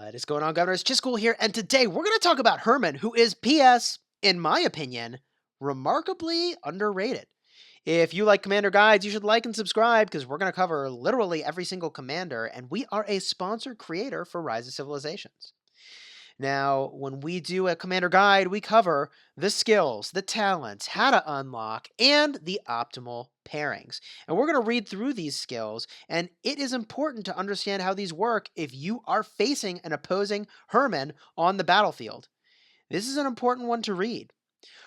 What is going on, Governors? Chisgule here, and today we're going to talk about Hermann, who is, P.S., in my opinion, remarkably underrated. If you like Commander Guides, you should like and subscribe because we're going to cover literally every single commander, and we are a sponsored creator for Rise of Civilizations. Now, when we do a commander guide, we cover the skills, the talents, how to unlock, and the optimal pairings. And we're going to read through these skills, and it is important to understand how these work if you are facing an opposing Hermann on the battlefield. This is an important one to read.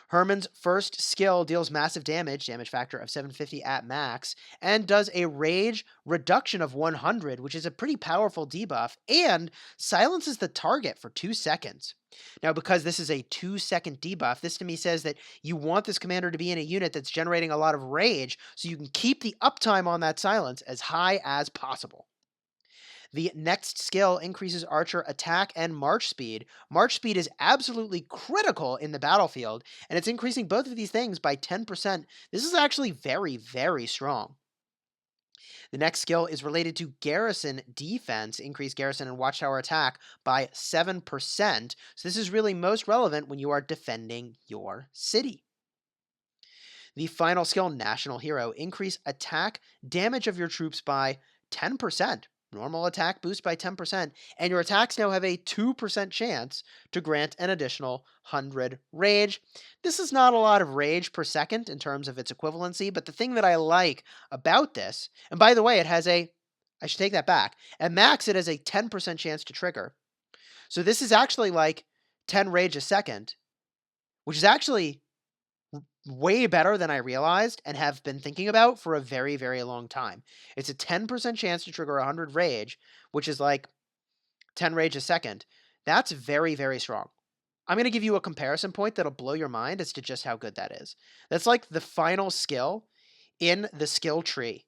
Hermann's first skill deals massive damage factor of 750 at max, and does a rage reduction of 100, which is a pretty powerful debuff, and silences the target for 2 seconds. Now, because this is a 2-second debuff, this to me says that you want this commander to be in a unit that's generating a lot of rage, so you can keep the uptime on that silence as high as possible. The next skill increases Archer attack and march speed. March speed is absolutely critical in the battlefield, and it's increasing both of these things by 10%. This is actually very, very strong. The next skill is related to garrison defense, increase garrison and watchtower attack by 7%. So this is really most relevant when you are defending your city. The final skill, National Hero, increase attack damage of your troops by 10%. Normal attack boost by 10%, and your attacks now have a 2% chance to grant an additional 100 rage. This is not a lot of rage per second in terms of its equivalency, but the thing that I like about this, and by the way, it has I should take that back. At max, it has a 10% chance to trigger. So this is actually like 10 rage a second, which is actually way better than I realized and have been thinking about for a very, very long time. It's a 10% chance to trigger 100 rage, which is like 10 rage a second. That's very, very strong. I'm going to give you a comparison point that'll blow your mind as to just how good that is. That's like the final skill in the skill tree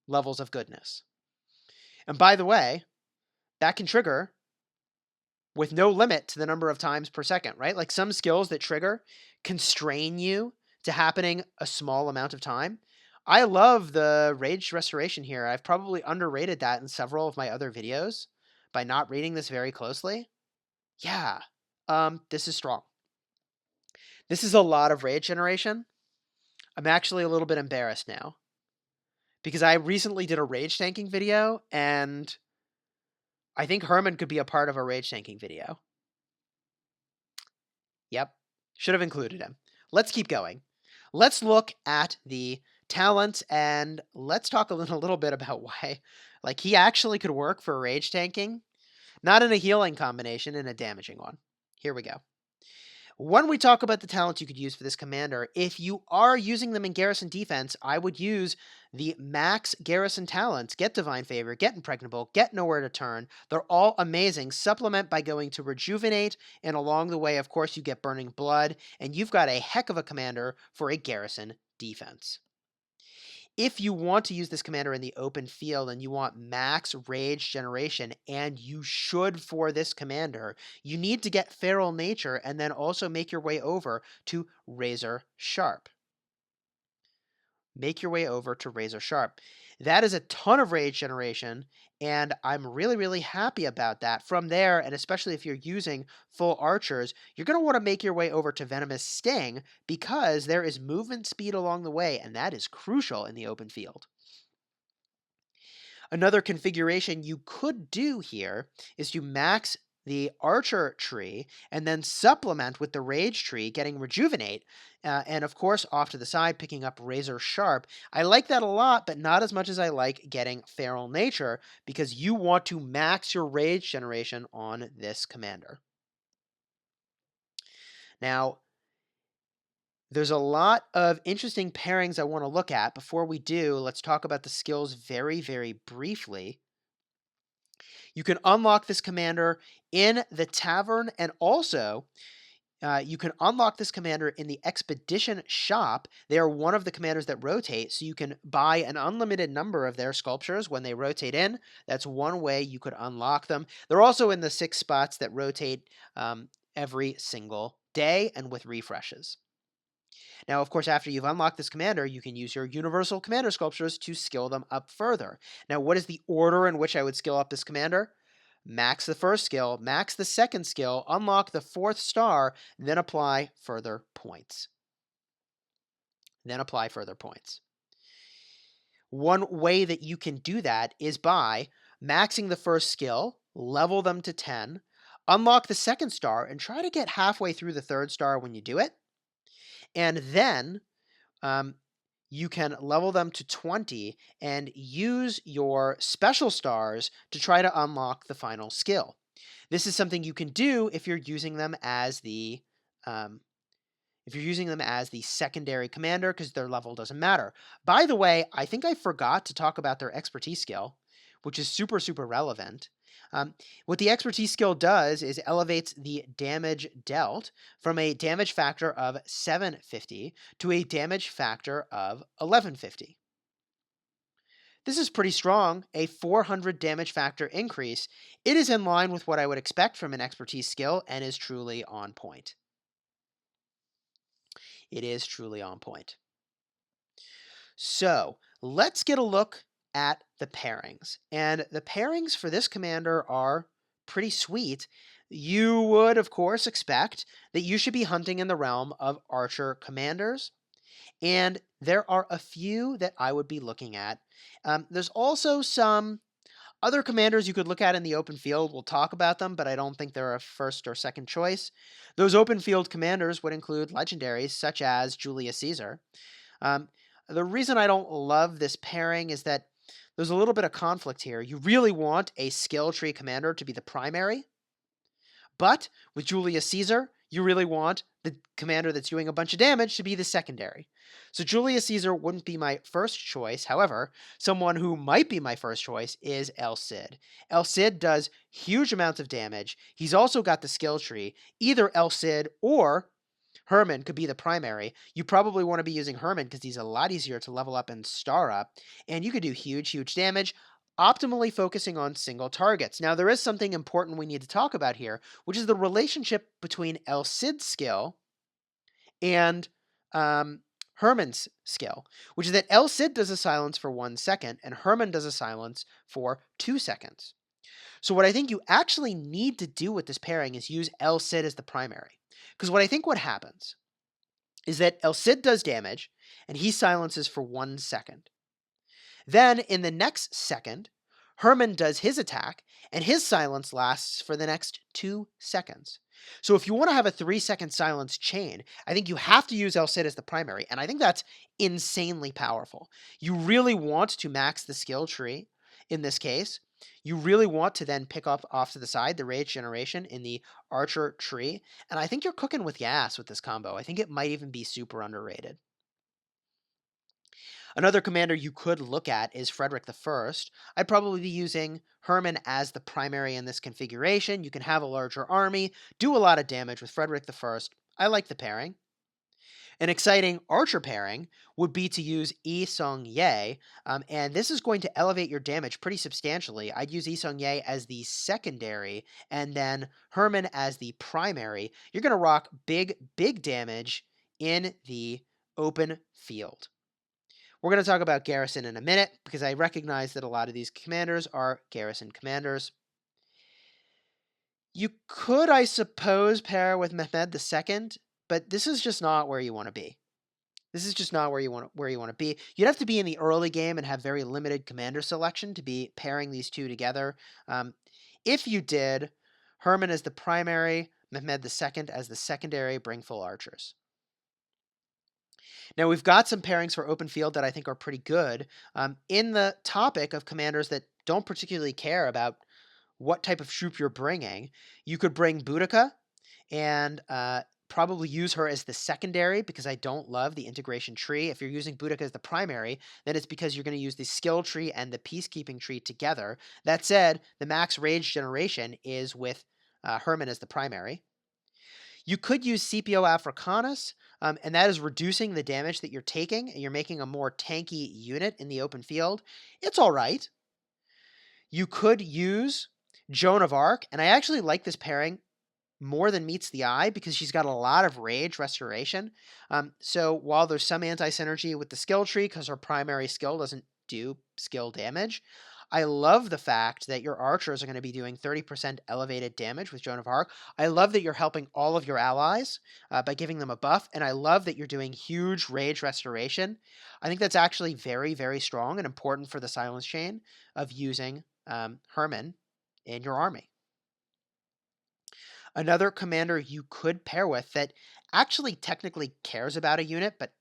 levels of goodness. And by the way, that can trigger with no limit to the number of times per second, right? Like some skills that trigger constrain you to happening a small amount of time. I love the rage restoration here. I've probably underrated that in several of my other videos by not reading this very closely. Yeah, this is strong. This is a lot of rage generation. I'm actually a little bit embarrassed now because I recently did a rage tanking video, and I think Hermann could be a part of a rage tanking video. Yep, should have included him. Let's keep going. Let's look at the talents, and let's talk a little bit about why, like, he actually could work for rage tanking, not in a healing combination, in a damaging one. Here we go. When we talk about the talents you could use for this commander, if you are using them in garrison defense, I would use the max garrison talents. Get Divine Favor, get Impregnable, get Nowhere to Turn. They're all amazing. Supplement by going to Rejuvenate, and along the way, of course, you get Burning Blood, and you've got a heck of a commander for a garrison defense. If you want to use this commander in the open field and you want max rage generation, and you should for this commander, you need to get Feral Nature and then also make your way over to Razor Sharp. Make your way over to Razor Sharp. That is a ton of rage generation, and I'm really, really happy about that. From there, and especially if you're using full archers, you're going to want to make your way over to Venomous Sting because there is movement speed along the way, and that is crucial in the open field. Another configuration you could do here is to max the Archer tree and then supplement with the Rage tree, getting Rejuvenate, and of course off to the side picking up Razor Sharp. I like that a lot, but not as much as I like getting Feral Nature, because you want to max your Rage generation on this commander. Now, there's a lot of interesting pairings I want to look at. Before we do, let's talk about the skills very, very briefly. You can unlock this commander in the Tavern, and also you can unlock this commander in the Expedition Shop. They are one of the commanders that rotate, so you can buy an unlimited number of their sculptures when they rotate in. That's one way you could unlock them. They're also in the 6 spots that rotate every single day and with refreshes. Now, of course, after you've unlocked this commander, you can use your Universal Commander Sculptures to skill them up further. Now, what is the order in which I would skill up this commander? max the first skill, max the second skill, unlock the fourth star, then apply further points. One way that you can do that is by maxing the first skill, level them to 10, unlock the second star, and try to get halfway through the third star when you do it. And then you can level them to 20 and use your special stars to try to unlock the final skill. This is something you can do if you're using them as the secondary commander, because their level doesn't matter. By the way, I think I forgot to talk about their expertise skill, which is super, super relevant. What the expertise skill does is elevates the damage dealt from a damage factor of 750 to a damage factor of 1150. This is pretty strong, a 400 damage factor increase. It is in line with what I would expect from an expertise skill and is truly on point. It is truly on point. So let's get a look at the pairings. And the pairings for this commander are pretty sweet. You would, of course, expect that you should be hunting in the realm of archer commanders. And there are a few that I would be looking at. There's also some other commanders you could look at in the open field. We'll talk about them, but I don't think they're a first or second choice. Those open field commanders would include legendaries such as Julius Caesar. The reason I don't love this pairing is that there's a little bit of conflict here. You really want a skill tree commander to be the primary, but with Julius Caesar, you really want the commander that's doing a bunch of damage to be the secondary. So Julius Caesar wouldn't be my first choice. However, someone who might be my first choice is El Cid. El Cid does huge amounts of damage. He's also got the skill tree. Either El Cid or Hermann could be the primary. You probably want to be using Hermann because he's a lot easier to level up and star up, and you could do huge, huge damage, optimally focusing on single targets. Now, there is something important we need to talk about here, which is the relationship between El Cid's skill and Hermann's skill, which is that El Cid does a silence for 1 second, and Hermann does a silence for 2 seconds. So what I think you actually need to do with this pairing is use El Cid as the primary. Because what happens is that El Cid does damage, and he silences for 1 second. Then, in the next second, Hermann does his attack, and his silence lasts for the next 2 seconds. So if you want to have a 3-second silence chain, I think you have to use El Cid as the primary, and I think that's insanely powerful. You really want to max the skill tree in this case. You really want to then pick up off to the side the rage generation in the archer tree, and I think you're cooking with gas with this combo. I think it might even be super underrated. Another commander you could look at is Frederick I. I'd probably be using Hermann as the primary in this configuration. You can have a larger army, do a lot of damage with Frederick I. I like the pairing. An exciting archer pairing would be to use Yi Seong-Ye, and this is going to elevate your damage pretty substantially. I'd use Yi Seong-Ye as the secondary, and then Hermann as the primary. You're going to rock big, big damage in the open field. We're going to talk about Garrison in a minute, because I recognize that a lot of these commanders are Garrison commanders. You could, I suppose, pair with Mehmed II, but this is just not where you want to be. This is just not where you want to be. You'd have to be in the early game and have very limited commander selection to be pairing these two together. If you did, Hermann as the primary, Mehmed II as the secondary, bring full archers. Now, we've got some pairings for open field that I think are pretty good. In the topic of commanders that don't particularly care about what type of troop you're bringing, you could bring Boudica and probably use her as the secondary, because I don't love the integration tree. If you're using Boudica as the primary, then it's because you're going to use the skill tree and the peacekeeping tree together. That said, the max rage generation is with Hermann as the primary. You could use Scipio Africanus, and that is reducing the damage that you're taking, and you're making a more tanky unit in the open field. It's all right. You could use Joan of Arc, and I actually like this pairing more than meets the eye, because she's got a lot of rage restoration. So while there's some anti-synergy with the skill tree, because her primary skill doesn't do skill damage, I love the fact that your archers are going to be doing 30% elevated damage with Joan of Arc. I love that you're helping all of your allies by giving them a buff, and I love that you're doing huge rage restoration. I think that's actually very, very strong and important for the silence chain of using Hermann in your army. Another commander you could pair with that actually technically cares about a unit, but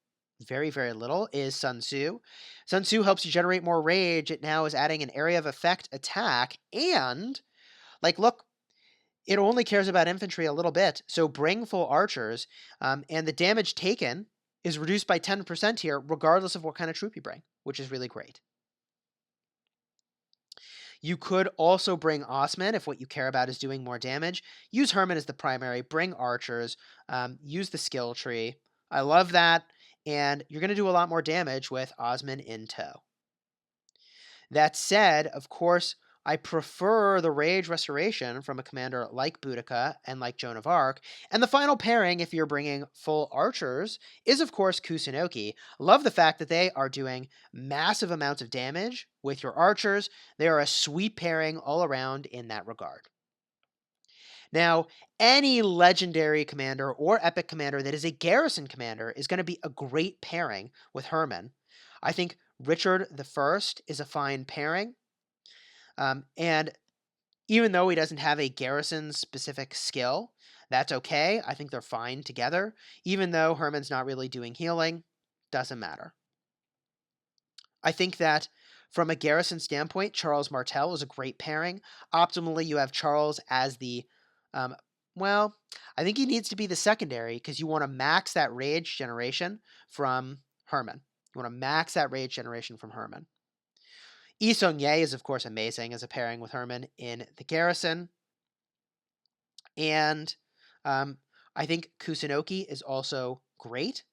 very, very little, is Sun Tzu. Sun Tzu helps you generate more rage. It now is adding an area of effect attack, and, like, look, it only cares about infantry a little bit, so bring full archers, and the damage taken is reduced by 10% here, regardless of what kind of troop you bring, which is really great. You could also bring Osman if what you care about is doing more damage. Use Hermann as the primary, bring archers, use the skill tree. I love that, and you're going to do a lot more damage with Osman in tow. That said, of course, I prefer the Rage Restoration from a commander like Boudica and like Joan of Arc. And the final pairing, if you're bringing full archers, is of course Kusunoki. Love the fact that they are doing massive amounts of damage with your archers. They are a sweet pairing all around in that regard. Now, any legendary commander or epic commander that is a garrison commander is going to be a great pairing with Hermann. I think Richard I is a fine pairing. And even though he doesn't have a garrison-specific skill, that's okay. I think they're fine together. Even though Hermann's not really doing healing, doesn't matter. I think that from a garrison standpoint, Charles Martel is a great pairing. Optimally, you have Charles as the, well, I think he needs to be the secondary because you want to max that rage generation from Hermann. You want to max that rage generation from Hermann. Yi Sung-Ye is, of course, amazing as a pairing with Hermann in the garrison. And I think Kusunoki is also great.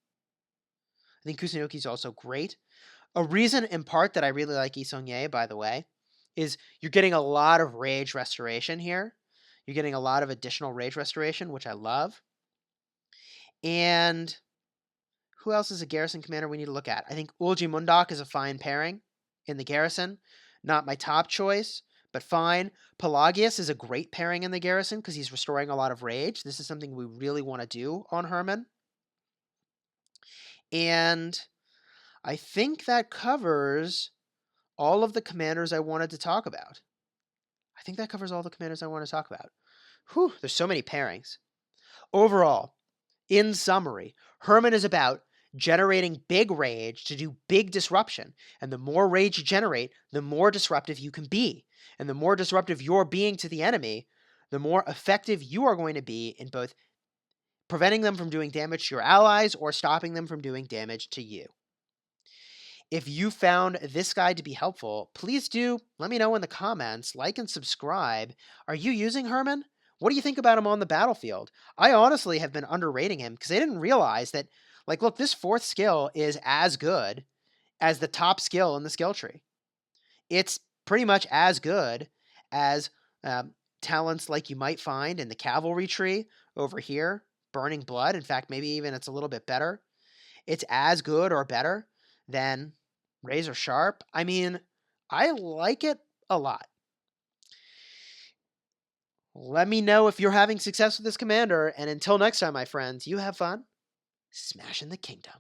A reason, in part, that I really like Yi Sung-Ye, by the way, is you're getting a lot of rage restoration here. You're getting a lot of additional rage restoration, which I love. And who else is a garrison commander we need to look at? I think Ulji Mundak is a fine pairing in the garrison. Not my top choice, but fine. Pelagius is a great pairing in the garrison because he's restoring a lot of rage. This is something we really want to do on Hermann. And I think that covers all of the commanders I wanted to talk about. Whew, there's so many pairings. Overall, in summary, Hermann is about generating big rage to do big disruption. And the more rage you generate, the more disruptive you can be. And the more disruptive you're being to the enemy, the more effective you are going to be in both preventing them from doing damage to your allies or stopping them from doing damage to you. If you found this guide to be helpful, please do let me know in the comments, like and subscribe. Are you using Hermann? What do you think about him on the battlefield? I honestly have been underrating him because I didn't realize that, like, look, this fourth skill is as good as the top skill in the skill tree. It's pretty much as good as talents like you might find in the cavalry tree over here, Burning Blood. In fact, maybe even it's a little bit better. It's as good or better than Razor Sharp. I mean, I like it a lot. Let me know if you're having success with this commander, and until next time, my friends, you have fun smashing the kingdom.